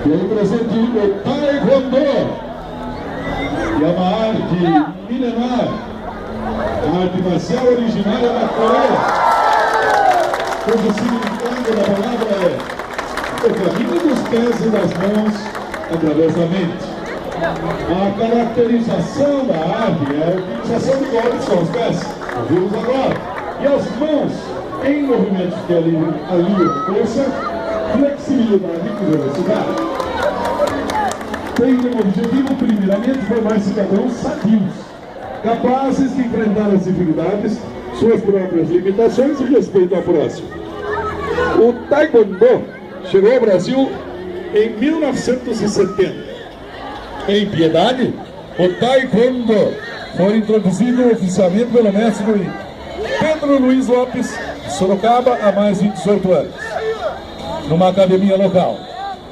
E aí presente o Taekwondo, que é uma arte milenar, a arte marcial originária da Coreia, cujo significado da palavra é o caminho dos pés e das mãos através da mente. A caracterização da arte é a utilização de golpes com os pés, ouvimos agora, e as mãos em movimentos que aliam força, flexibilidade e velocidade. Tem como objetivo, primeiramente, formar cidadãos sadios, capazes de enfrentar as dificuldades, suas próprias limitações e respeito ao próximo. O Taekwondo chegou ao Brasil em 1970. Em Piedade, o Taekwondo foi introduzido oficialmente pelo mestre Pedro Luiz Lopes, de Sorocaba, há mais de 18 anos, numa academia local,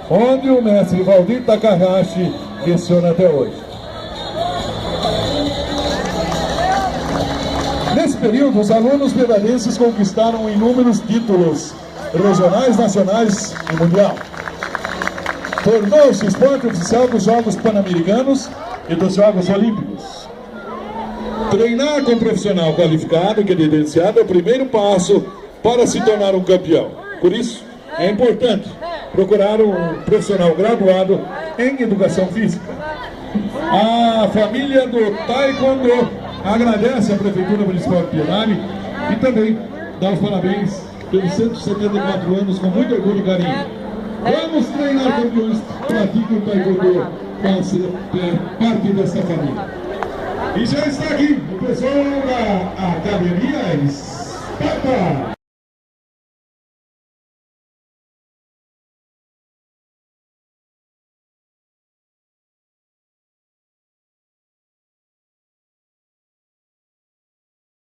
onde o mestre Valdir Takahashi leciona até hoje. Nesse período, os alunos pedalenses conquistaram inúmeros títulos regionais, nacionais e mundial. Tornou-se esporte oficial dos Jogos Pan-Americanos e dos Jogos Olímpicos. Treinar com um profissional qualificado e credenciado é o primeiro passo para se tornar um campeão. Por isso, é importante procurar um profissional graduado em educação física. A família do Taekwondo agradece à Prefeitura Municipal de Piedade e também dá os parabéns pelos 174 anos com muito orgulho e carinho. Vamos treinar campeões, pratiquem o Taekwondo, faça parte dessa família. E já está aqui o pessoal da Academia Esparta.